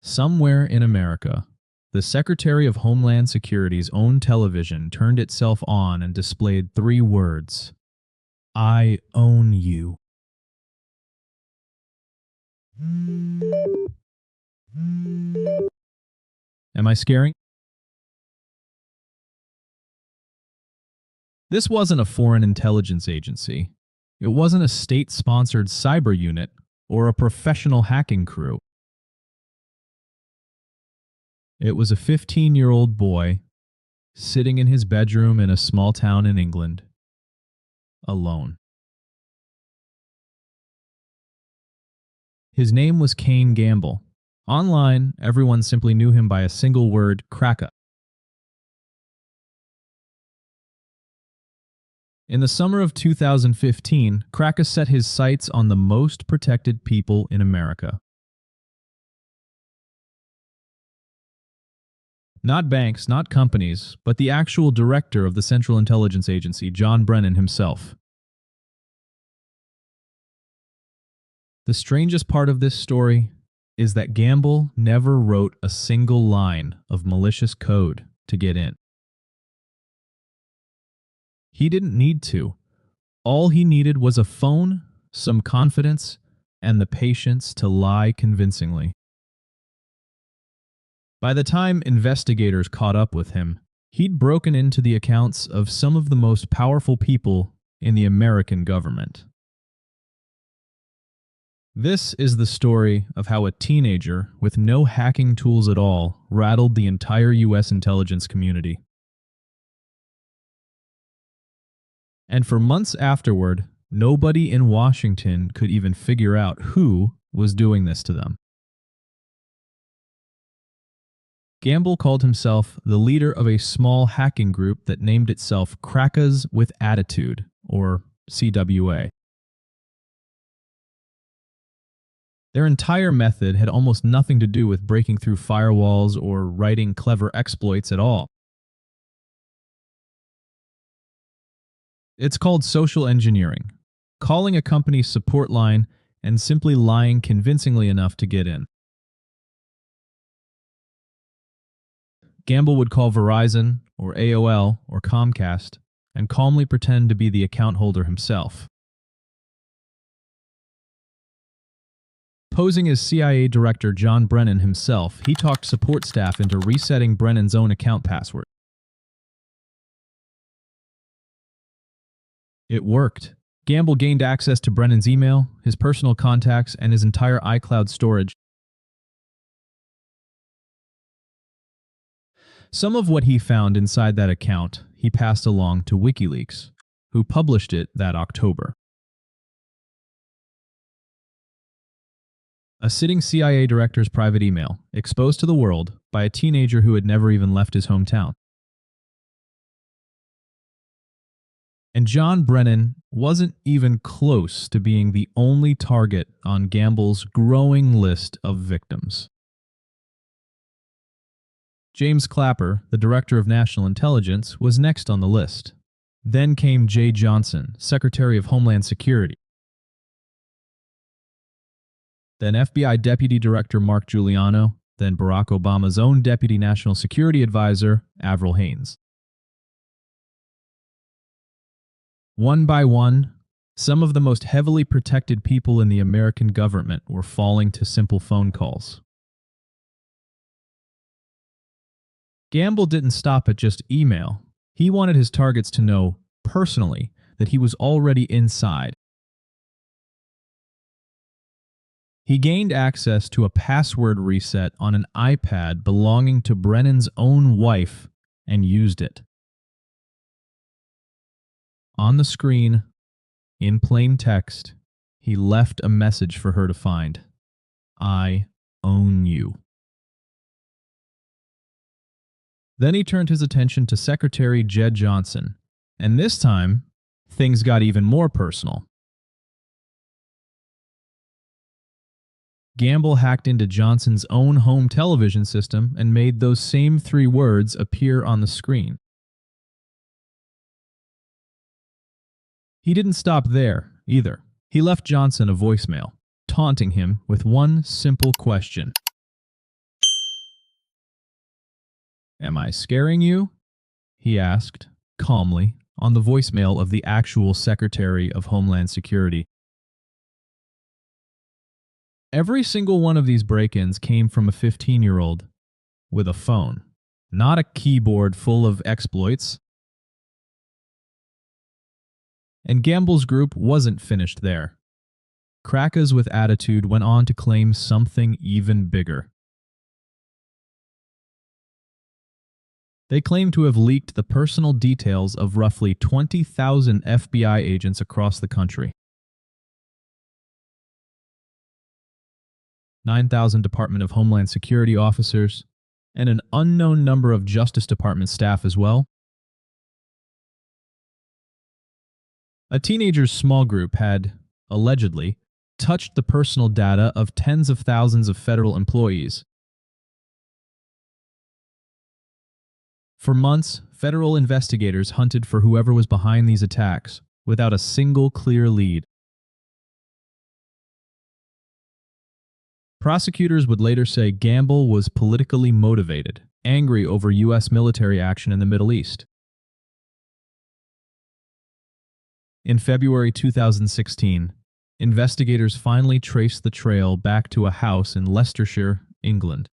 Somewhere in America, the Secretary of Homeland Security's own television turned itself on and displayed three words: I own you. Am I scaring? This wasn't a foreign intelligence agency. It wasn't a state-sponsored cyber unit or a professional hacking crew. It was a 15-year-old boy sitting in his bedroom in a small town in England, alone. His name was Kane Gamble. Online, everyone simply knew him by a single word: Kraka. In the summer of 2015, Kraka set his sights on the most protected people in America. Not banks, not companies, but the actual director of the Central Intelligence Agency, John Brennan himself. The strangest part of this story is that Gamble never wrote a single line of malicious code to get in. He didn't need to. All he needed was a phone, some confidence, and the patience to lie convincingly. By the time investigators caught up with him, he'd broken into the accounts of some of the most powerful people in the American government. This is the story of how a teenager with no hacking tools at all rattled the entire U.S. intelligence community. And for months afterward, nobody in Washington could even figure out who was doing this to them. Gamble called himself the leader of a small hacking group that named itself Crackers with Attitude, or CWA. Their entire method had almost nothing to do with breaking through firewalls or writing clever exploits at all. It's called social engineering, calling a company's support line and simply lying convincingly enough to get in. Gamble would call Verizon or AOL or Comcast and calmly pretend to be the account holder himself. Posing as CIA Director John Brennan himself, he talked support staff into resetting Brennan's own account password. It worked. Gamble gained access to Brennan's email, his personal contacts, and his entire iCloud storage. Some of what he found inside that account he passed along to WikiLeaks, who published it that October. A sitting CIA director's private email, exposed to the world by a teenager who had never even left his hometown. And John Brennan wasn't even close to being the only target on Gamble's growing list of victims. James Clapper, the Director of National Intelligence, was next on the list. Then came Jay Johnson, Secretary of Homeland Security. Then FBI Deputy Director Mark Giuliano, then Barack Obama's own Deputy National Security Advisor, Avril Haines. One by one, some of the most heavily protected people in the American government were falling to simple phone calls. Gamble didn't stop at just email. He wanted his targets to know, personally, that he was already inside. He gained access to a password reset on an iPad belonging to Brennan's own wife and used it. On the screen, in plain text, he left a message for her to find. I own you. Then he turned his attention to Secretary Jed Johnson, and this time, things got even more personal. Gamble hacked into Johnson's own home television system and made those same three words appear on the screen. He didn't stop there, either. He left Johnson a voicemail, taunting him with one simple question. Am I scaring you? He asked, calmly, on the voicemail of the actual Secretary of Homeland Security. Every single one of these break-ins came from a 15-year-old with a phone, not a keyboard full of exploits. And Gamble's group wasn't finished there. Crackers with attitude went on to claim something even bigger. They claimed to have leaked the personal details of roughly 20,000 FBI agents across the country. 9,000 Department of Homeland Security officers, and an unknown number of Justice Department staff as well. A teenagers' small group had, allegedly, touched the personal data of tens of thousands of federal employees. For months, federal investigators hunted for whoever was behind these attacks, without a single clear lead. Prosecutors would later say Gamble was politically motivated, angry over U.S. military action in the Middle East. In February 2016, investigators finally traced the trail back to a house in Leicestershire, England.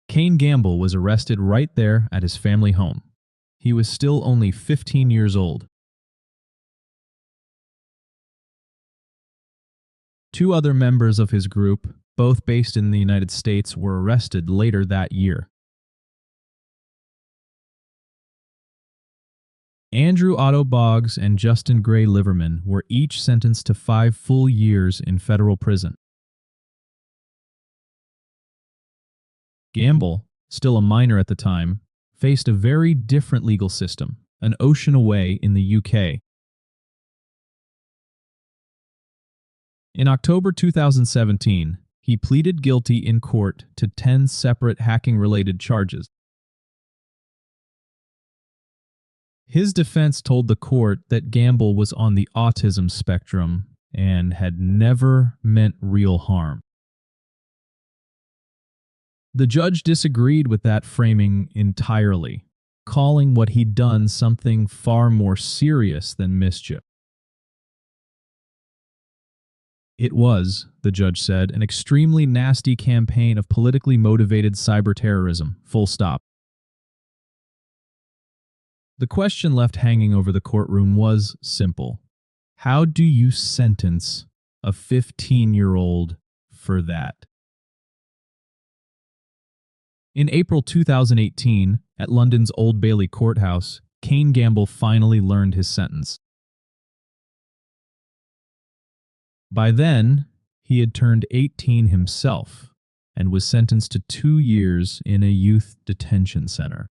Kane Gamble was arrested right there at his family home. He was still only 15 years old. Two other members of his group, both based in the United States, were arrested later that year. Andrew Otto Boggs and Justin Gray Liverman were each sentenced to 5 full years in federal prison. Gamble, still a minor at the time, faced a very different legal system, an ocean away in the UK. In October 2017, he pleaded guilty in court to 10 separate hacking-related charges. His defense told the court that Gamble was on the autism spectrum and had never meant real harm. The judge disagreed with that framing entirely, calling what he'd done something far more serious than mischief. It was, the judge said, an extremely nasty campaign of politically motivated cyber terrorism, full stop. The question left hanging over the courtroom was simple. How do you sentence a 15-year-old for that? In April 2018, at London's Old Bailey Courthouse, Kane Gamble finally learned his sentence. By then, he had turned 18 himself and was sentenced to 2 years in a youth detention center.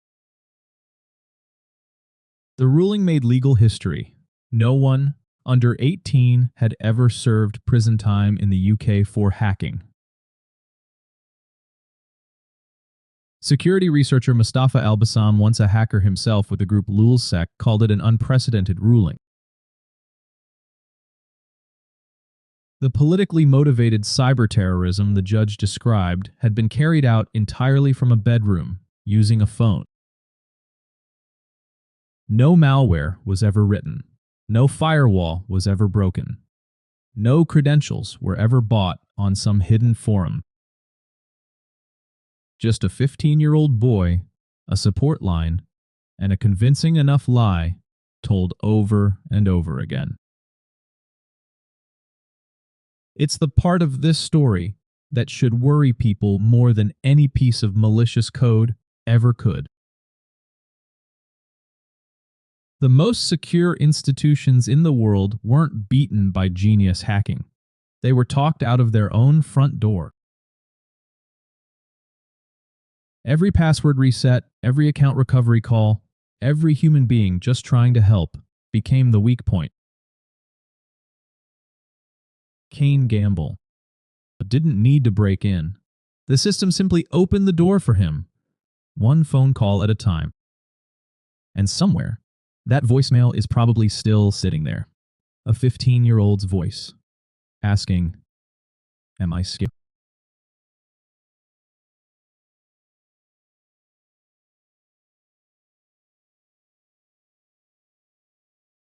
The ruling made legal history. No one under 18 had ever served prison time in the UK for hacking. Security researcher Mustafa Al-Bassam, once a hacker himself with the group Lulzsec, called it an unprecedented ruling. The politically motivated cyber terrorism the judge described had been carried out entirely from a bedroom, using a phone. No malware was ever written. No firewall was ever broken. No credentials were ever bought on some hidden forum. Just a 15-year-old boy, a support line, and a convincing enough lie told over and over again. It's the part of this story that should worry people more than any piece of malicious code ever could. The most secure institutions in the world weren't beaten by genius hacking. They were talked out of their own front door. Every password reset, every account recovery call, every human being just trying to help became the weak point. Kane Gamble didn't need to break in. The system simply opened the door for him, one phone call at a time. And somewhere, that voicemail is probably still sitting there. A 15-year-old's voice, asking, "Am I scared?"